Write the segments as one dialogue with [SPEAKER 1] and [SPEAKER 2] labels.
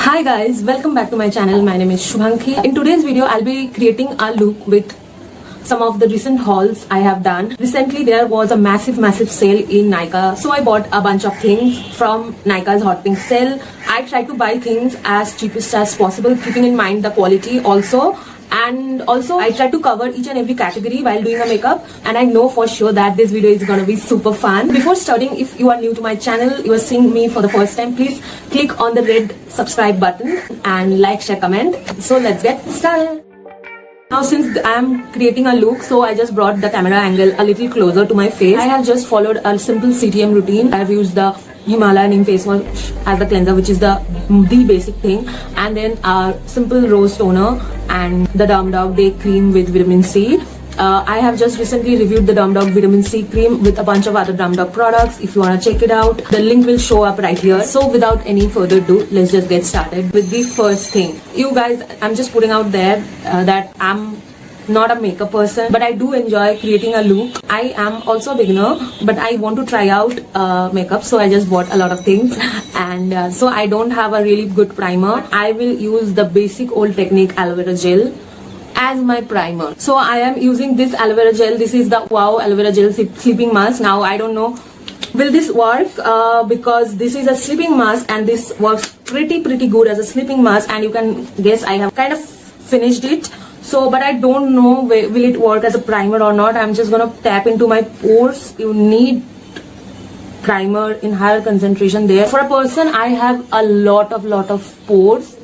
[SPEAKER 1] Hi guys, welcome back to my channel. My name is Shubhanki. In today's video, I'll be creating a look with some of the recent hauls I have done. Recently, there was a massive sale in Nykaa. So I bought a bunch of things from Nykaa's Hot Pink sale. I tried to buy things as cheapest as possible, keeping in mind the quality also. And also I try to cover each and every category while doing a makeup, and I know for sure that this video is gonna be super fun. Before starting, if you are new to my channel, you are seeing me for the first time, please click on the red subscribe button and like, share, comment. So let's get started. Now since I'm creating a look, so I just brought the camera angle a little closer to my face. I have just followed a simple CTM routine. I've used the Himalaya Neem face wash as the cleanser, which is the basic thing, and then a simple rose toner and the Derm Dog Day cream with vitamin C. I have just recently reviewed the Derm Dog vitamin C cream with a bunch of other Derm Dog products. If you want to check it out, the link will show up right here. So without any further ado, let's just get started with the first thing. You guys, I'm just putting out there that I'm not a makeup person, but I do enjoy creating a look. I am also a beginner, but I want to try out makeup, so I just bought a lot of things. And so I don't have a really good primer. I will use the basic old technique aloe vera gel as my primer. So I am using this aloe vera gel. This is the Wow aloe vera gel sleeping mask. Now I don't know will this work because this is a sleeping mask and this works pretty good as a sleeping mask, and you can guess I have kind of finished it. So, but I don't know will it work as a primer or not. I'm just gonna tap into my pores. You need primer in higher concentration there. For a person, I have a lot of pores.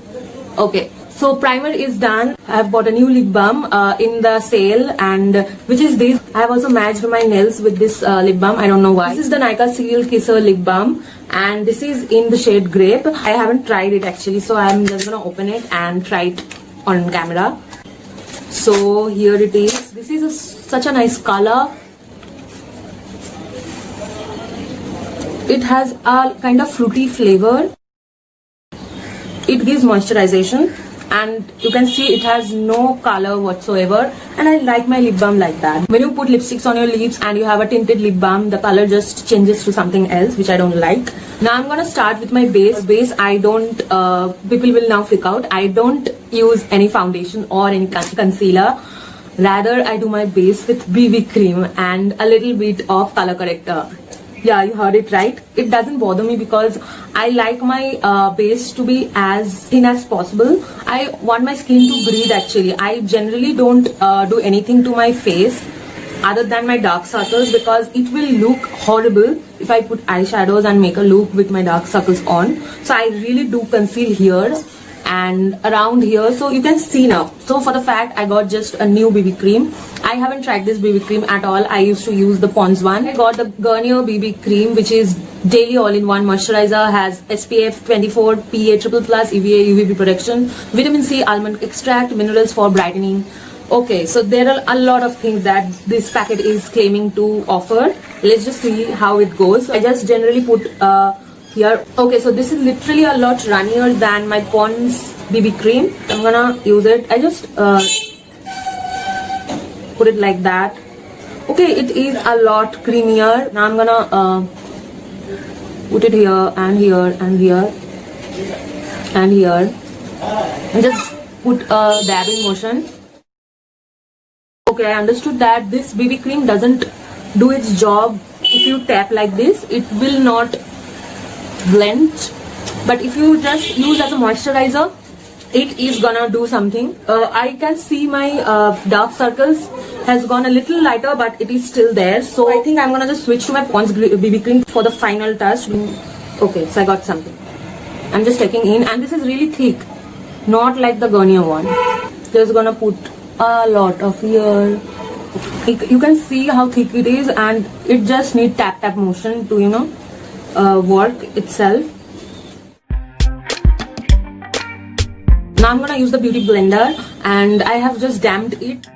[SPEAKER 1] Okay, so primer is done. I have bought a new lip balm in the sale, and which is this. I have also matched my nails with this lip balm. I don't know why. This is the Nykaa Serial Kisser lip balm, and this is in the shade grape. I haven't tried it actually, so I'm just gonna open it and try it on camera. So here it is. This is such a nice color. It has a kind of fruity flavor. It gives moisturization, and you can see it has no color whatsoever, and I like my lip balm like that. When you put lipsticks on your lips and you have a tinted lip balm, the color just changes to something else, which I don't like. Now I'm gonna start with my base. I don't people will now freak out. I don't use any foundation or any concealer. Rather, I do my base with BB cream and a little bit of color corrector. Yeah, you heard it right. It doesn't bother me because I like my base to be as thin as possible. I want my skin to breathe actually. I generally don't do anything to my face other than my dark circles, because it will look horrible if I put eyeshadows and make a look with my dark circles on. So I really do conceal here and around here, so you can see now. So for the fact, I got just a new BB cream. I haven't tried this BB cream at all. I used to use the Pond's one. I got the Garnier BB cream, which is daily all-in-one moisturizer, has SPF 24, PA++, EVA, UVB protection, vitamin C, almond extract, minerals for brightening. Okay, so there are a lot of things that this packet is claiming to offer. Let's just see how it goes. I just generally put here. Okay, so this is literally a lot runnier than my Pond's BB cream. I'm gonna use it. I just put it like that. Okay, it is a lot creamier. Now I'm gonna put it here and here and here and here, and just put a dabbing motion. Okay, I understood that this BB cream doesn't do its job. If you tap like this, it will not blend, but if you just use as a moisturizer, it is gonna do something. I can see my dark circles has gone a little lighter, but it is still there. So I think I'm gonna just switch to my Pond's BB cream for the final touch. Okay, so I got something. I'm just taking in, and this is really thick, not like the Garnier one. Just gonna put a lot of here. You can see how thick it is, and it just needs tap motion to, you know, work itself. Now I'm gonna use the beauty blender, and I have just damped it.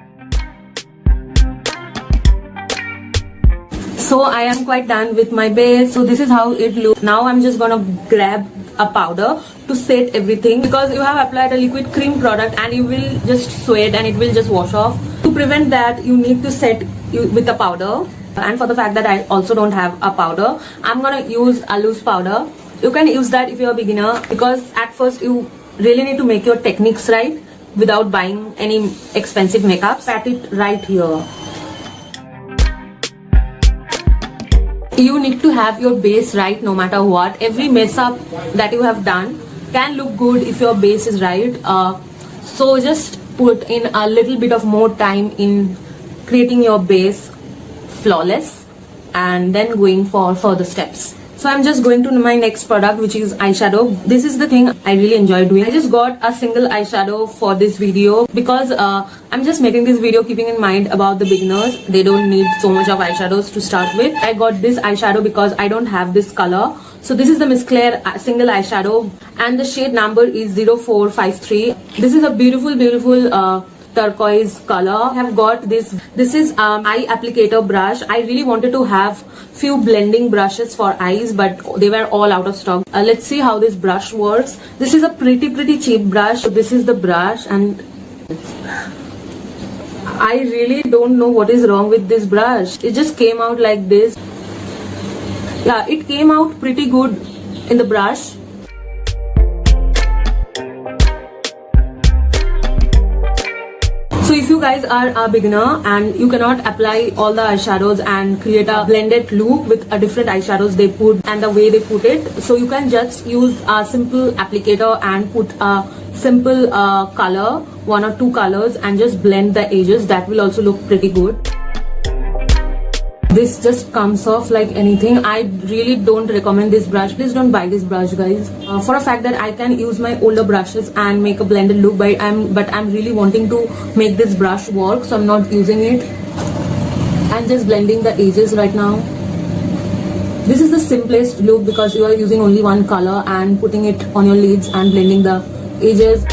[SPEAKER 1] So I am quite done with my base. So this is how it looks. Now I'm just gonna grab a powder to set everything, because you have applied a liquid cream product and you will just sweat and it will just wash off. To prevent that, you need to set with a powder. And for the fact that I also don't have a powder, I'm gonna use a loose powder. You can use that if you're a beginner, because at first you really need to make your techniques right without buying any expensive makeup, pat it right here. You need to have your base right no matter what. Every mess up that you have done can look good if your base is right. So just put in a little bit of more time in creating your base flawless and then going for further steps. So I'm just going to my next product, which is eyeshadow. This is the thing I really enjoy doing. I just got a single eyeshadow for this video because I'm just making this video keeping in mind about the beginners. They don't need so much of eyeshadows to start with. I got this eyeshadow because I don't have this color. So this is the Miss Claire single eyeshadow and the shade number is 0453. This is a beautiful turquoise color. I have got this is eye applicator brush. I really wanted to have few blending brushes for eyes, but they were all out of stock. Let's see how this brush works. This is a pretty cheap brush. So this is the brush and I really don't know what is wrong with this brush. It just came out like this. Yeah, it came out pretty good in the brush. So if you guys are a beginner and you cannot apply all the eyeshadows and create a blended look with a different eyeshadows they put and the way they put it, so you can just use a simple applicator and put a simple color, one or two colors, and just blend the edges. That will also look pretty good. This just comes off like anything. I really don't recommend this brush. Please don't buy this brush, guys. For a fact that I can use my older brushes and make a blended look, but I'm really wanting to make this brush work, so I'm not using it. I'm just blending the edges right now. This is the simplest look because you are using only one color and putting it on your lids and blending the edges.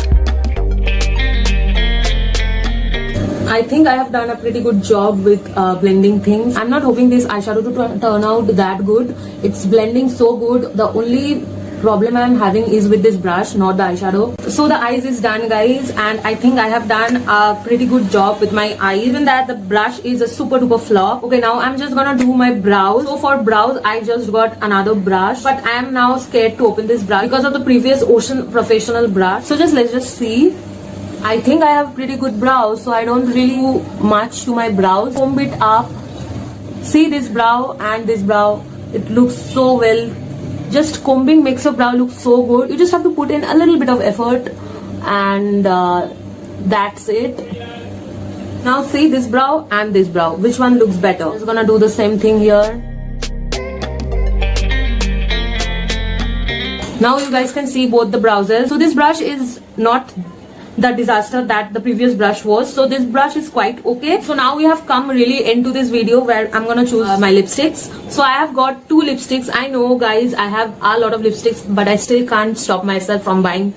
[SPEAKER 1] I think I have done a pretty good job with blending things. I'm not hoping this eyeshadow to turn out that good. It's blending so good. The only problem I'm having is with this brush, not the eyeshadow. So the eyes is done, guys, and I think I have done a pretty good job with my eyes. Even that the brush is a super duper flop. Okay, now I'm just gonna do my brows. So for brows, I just got another brush, but I am now scared to open this brush because of the previous Ocean Professional brush. So let's just see. I think I have pretty good brows, so I don't really do much to my brows. Comb it up. See this brow and this brow. It looks so well. Just combing makes your brow look so good. You just have to put in a little bit of effort and that's it. Now see this brow and this brow. Which one looks better? I'm just gonna do the same thing here. Now you guys can see both the browses. So this brush is not the disaster that the previous brush was, so this brush is quite okay. So now we have come really into this video where I'm gonna choose my lipsticks. So I have got two lipsticks. I know, guys, I have a lot of lipsticks, but I still can't stop myself from buying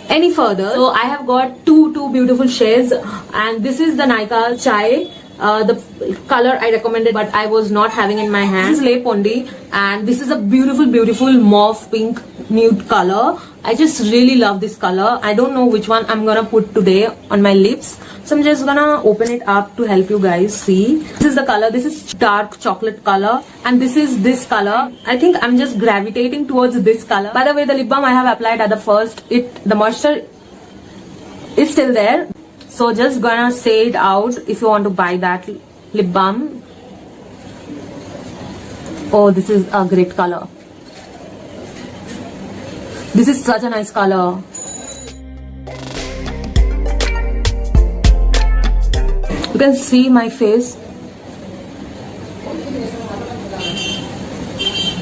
[SPEAKER 1] any further. So I have got two beautiful shades, and this is the Nykaa Chai. The color I recommended, but I was not having in my hand. This is Le Pondi, and this is a beautiful mauve pink nude color. I just really love this color. I don't know which one I'm gonna put today on my lips, so I'm just gonna open it up to help you guys see. This is the color. This is dark chocolate color, and this is this color. I think I'm just gravitating towards this color. By the way, the lip balm I have applied at the first, the moisture is still there. So just gonna say it out if you want to buy that lip balm. Oh, this is a great color. This is such a nice color. You can see my face.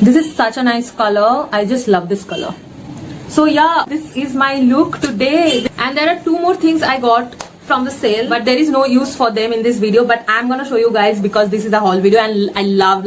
[SPEAKER 1] This is such a nice color. I just love this color. So yeah, this is my look today. And there are two more things I got from the sale, but there is no use for them in this video, but I'm gonna show you guys because this is a haul video and I love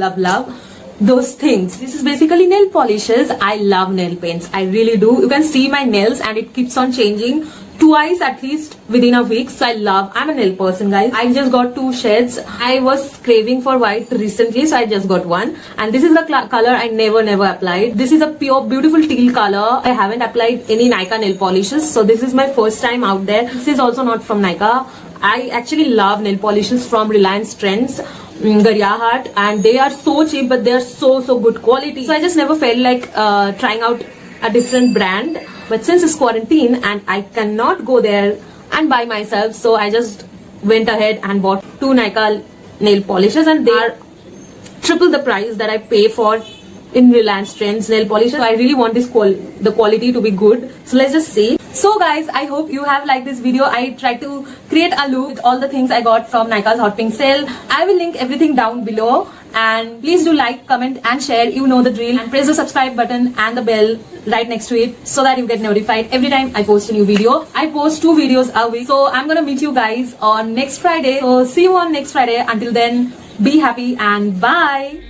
[SPEAKER 1] those things. This is basically nail polishes. I love nail paints. I really do. You can see my nails and it keeps on changing twice at least within a week. So I'm a nail person, guys. I just got two shades. I was craving for white recently, so I just got one. And this is the color I never applied. This is a pure beautiful teal color. I haven't applied any Nykaa nail polishes, so this is my first time out there. This is also not from Nykaa. I actually love nail polishes from Reliance Trends, Garyahat, and they are so cheap, but they are so good quality. So I just never felt like trying out a different brand. But since it's quarantine and I cannot go there and buy myself, so I just went ahead and bought 2 Nykaa nail polishes, and they are triple the price that I pay for in Reliance Trends nail polishes. So I really want the quality to be good. So let's just see. So guys, I hope you have liked this video. I tried to create a look with all the things I got from Nykaa's Hot Pink sale. I will link everything down below. And please do like, comment and share. You know the drill. And press the subscribe button and the bell right next to it so that you get notified every time I post a new video. I post 2 videos a week. So I'm gonna meet you guys on next Friday. So see you on next Friday. Until then, be happy and bye.